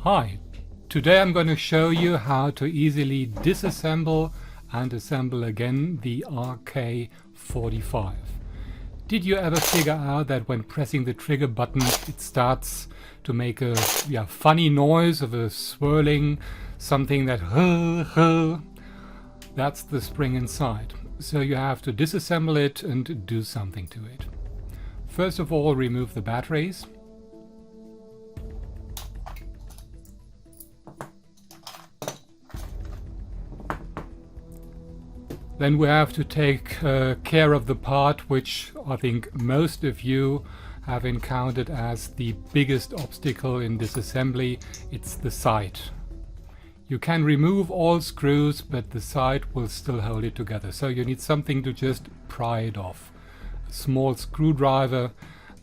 Hi, today I'm going to show you how to easily disassemble and assemble again the RK-45. Did you ever figure out that when pressing the trigger button it starts to make a funny noise of a swirling something that that's the spring inside. So you have to disassemble it and do something to it. First of all, remove the batteries. Then we have to take care of the part which I think most of you have encountered as the biggest obstacle in disassembly. It's the side. You can remove all screws, but the side will still hold it together. So you need something to just pry it off. A small screwdriver,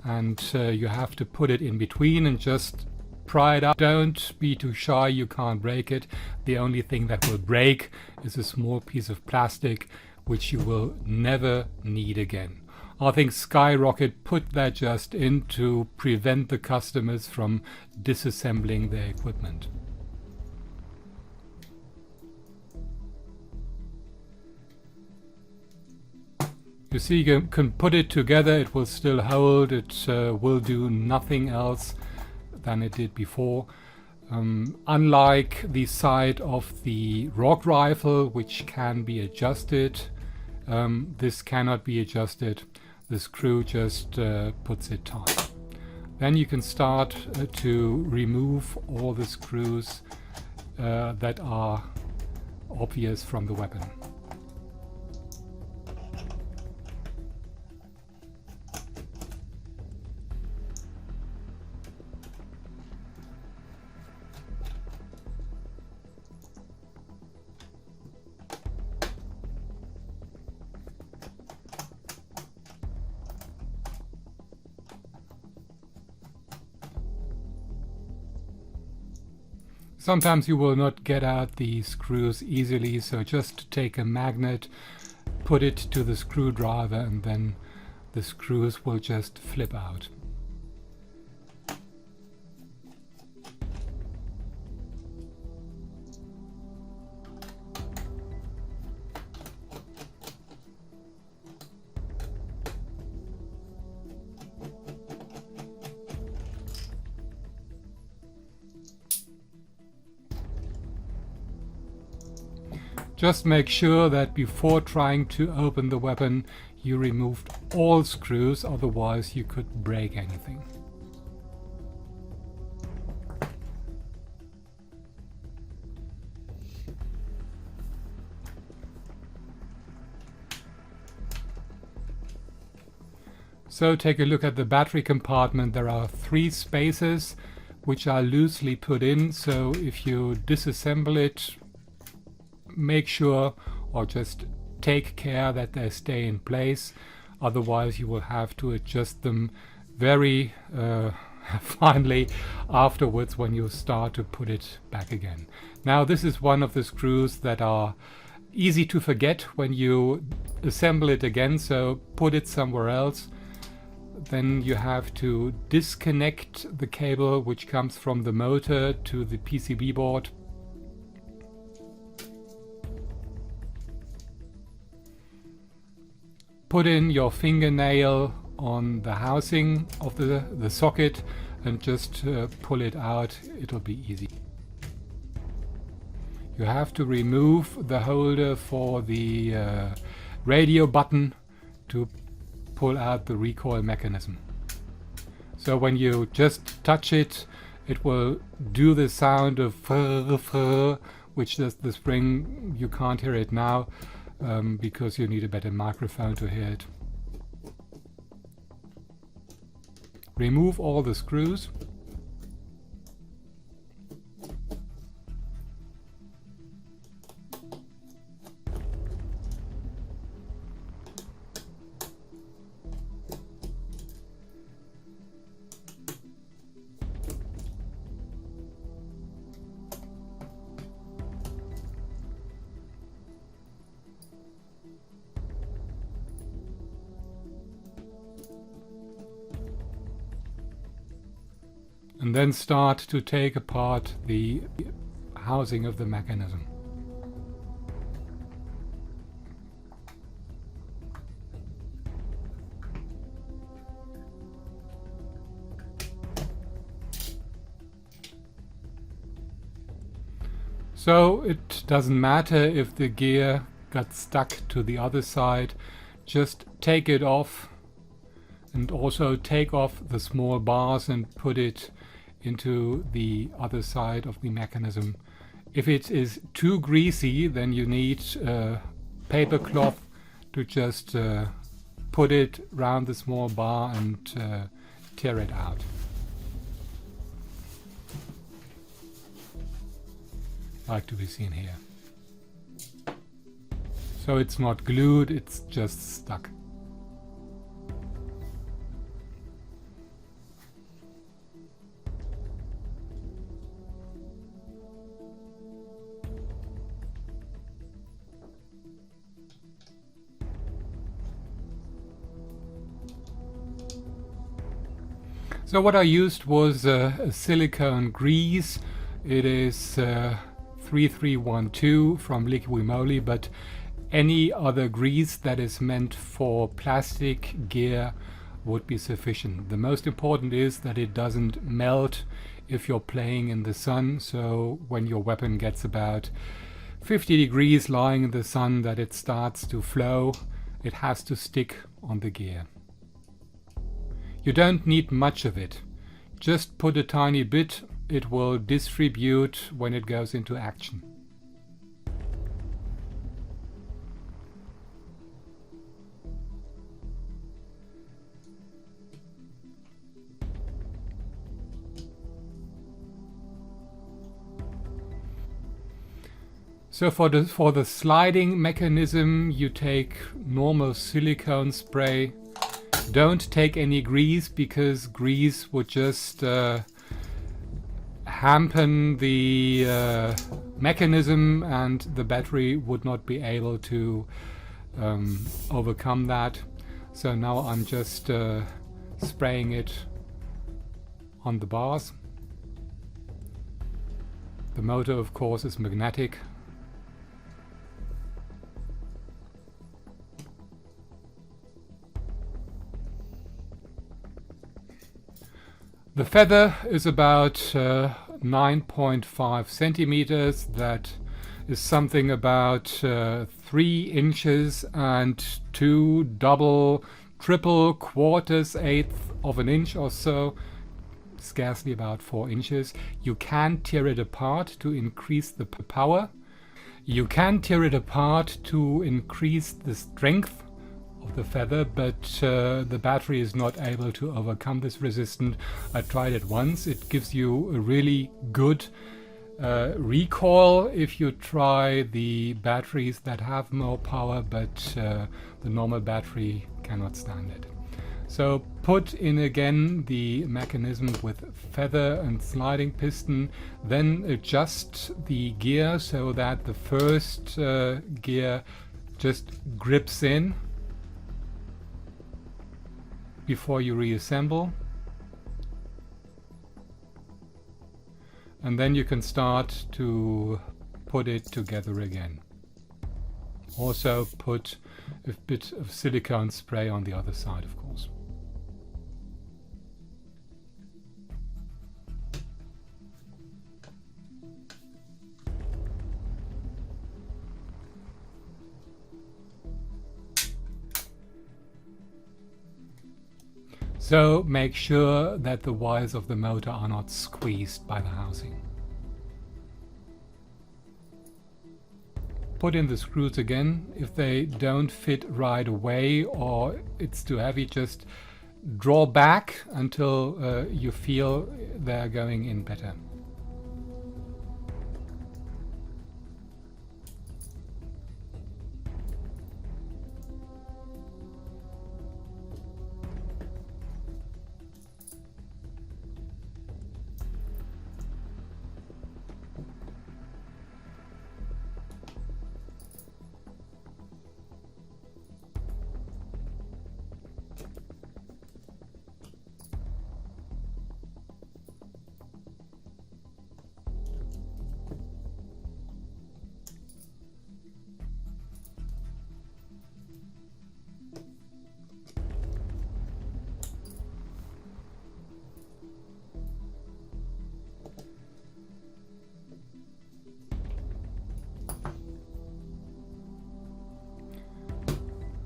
and you have to put it in between and just pry it out. Don't be too shy, you can't break it. The only thing that will break is a small piece of plastic which you will never need again. I think Skyrocket put that just in to prevent the customers from disassembling their equipment. You see, you can put it together, it will still hold, it will do nothing else than it did before. Unlike the side of the ROG rifle, which can be adjusted, this cannot be adjusted. The screw just puts it tight. Then you can start to remove all the screws that are obvious from the weapon. Sometimes you will not get out the screws easily, so just take a magnet, put it to the screwdriver, and then the screws will just flip out. Just make sure that before trying to open the weapon you removed all screws, otherwise you could break anything. So take a look at the battery compartment. There are 3 spaces which are loosely put in, so if you disassemble it, make sure or just take care that they stay in place, otherwise you will have to adjust them very finely afterwards when you start to put it back again. Now this is one of the screws that are easy to forget when you assemble it again, so put it somewhere else. Then you have to disconnect the cable which comes from the motor to the PCB board. Put in your fingernail on the housing of the socket and just pull it out. It'll be easy. You have to remove the holder for the radio button to pull out the recoil mechanism. So when you just touch it, it will do the sound of which is the spring. You can't hear it now. Because you need a better microphone to hear it. Remove all the screws. and then start to take apart the housing of the mechanism. So it doesn't matter if the gear got stuck to the other side, just take it off, and also take off the small bars and put it into the other side of the mechanism. If it is too greasy, then you need a paper cloth to just put it round the small bar and tear it out. Like to be seen here. So it's not glued, it's just stuck. So what I used was a silicone grease. It is 3312 from Liqui Moly, but any other grease that is meant for plastic gear would be sufficient. The most important is that it doesn't melt if you're playing in the sun, so when your weapon gets about 50 degrees lying in the sun, that it starts to flow. It has to stick on the gear. You don't need much of it. Just put a tiny bit. It will distribute when it goes into action. So for the sliding mechanism, you take normal silicone spray. Don't take any grease, because grease would just hampen the mechanism and the battery would not be able to overcome that. So now I'm just spraying it on the bars. The motor, of course, is magnetic. The feather is about 9.5 centimeters. That is something about 3 inches and 2 double, triple quarters, eighth of an inch or so, scarcely about 4 inches. You can tear it apart to increase the power. You can tear it apart to increase the strength of the feather, but the battery is not able to overcome this resistance. I tried it once. It gives you a really good recoil if you try the batteries that have more power, but the normal battery cannot stand it. So put in again the mechanism with feather and sliding piston, then adjust the gear so that the first gear just grips in before you reassemble, and then you can start to put it together again. Also put a bit of silicone spray on the other side, of course. So make sure that the wires of the motor are not squeezed by the housing. Put in the screws again. If they don't fit right away or it's too heavy, just draw back until you feel they're going in better.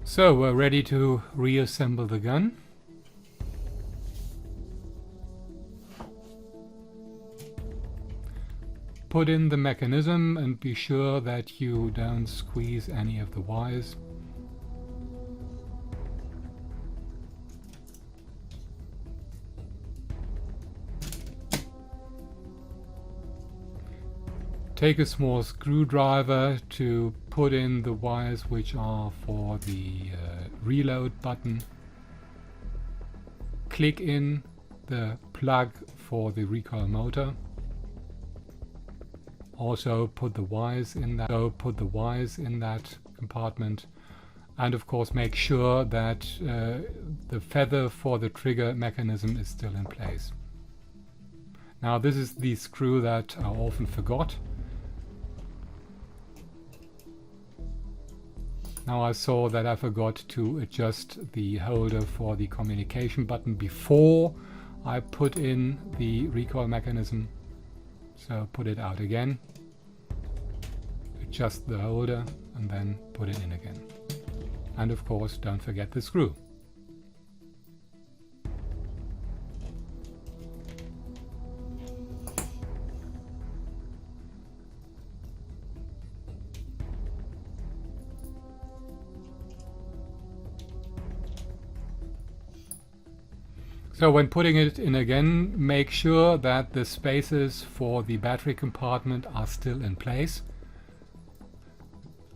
So we're ready to reassemble the gun. Put in the mechanism and be sure that you don't squeeze any of the wires. Take a small screwdriver to put in the wires which are for the reload button. Click in the plug for the recoil motor. Also put the wires in that. Compartment, and of course make sure that the feather for the trigger mechanism is still in place. Now this is the screw that I often forgot. Now I saw that I forgot to adjust the holder for the communication button before I put in the recoil mechanism. So put it out again, adjust the holder and then put it in again. And of course don't forget the screw. So when putting it in again, make sure that the spaces for the battery compartment are still in place.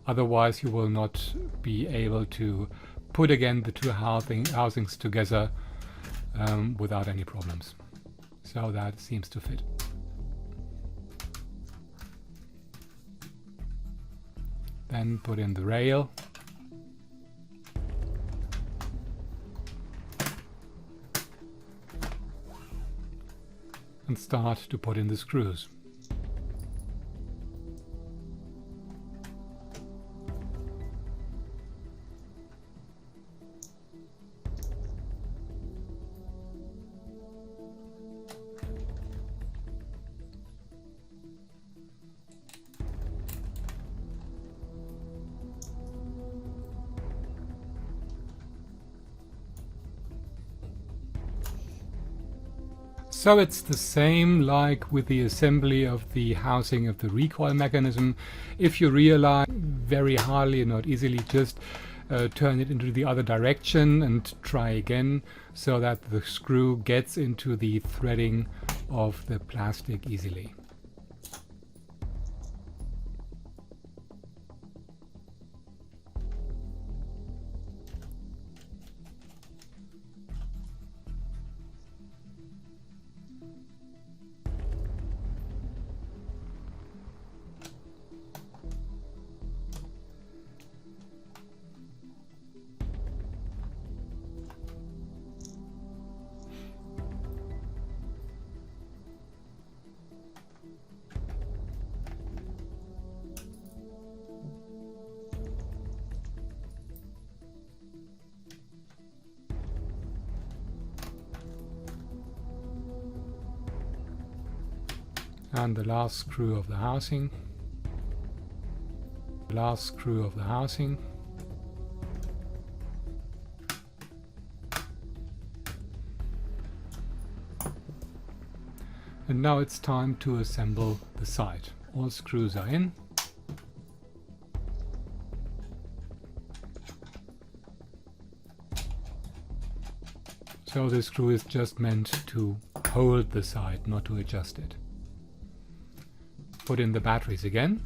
Otherwise you will not be able to put again the two housings together without any problems. So that seems to fit. Then put in the rail. And start to put in the screws. So it's the same like with the assembly of the housing of the recoil mechanism. If you realize very hardly and not easily, just turn it into the other direction and try again so that the screw gets into the threading of the plastic easily. And the last screw of the housing. Last screw of the housing. And now it's time to assemble the side. All screws are in. So the screw is just meant to hold the side, not to adjust it. Put in the batteries again.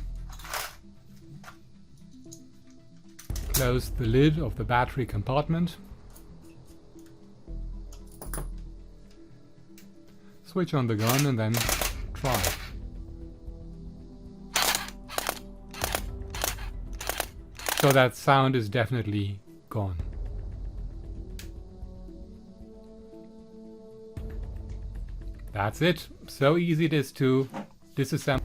Close the lid of the battery compartment. Switch on the gun and then try. So that sound is definitely gone. That's it. So easy it is to disassemble.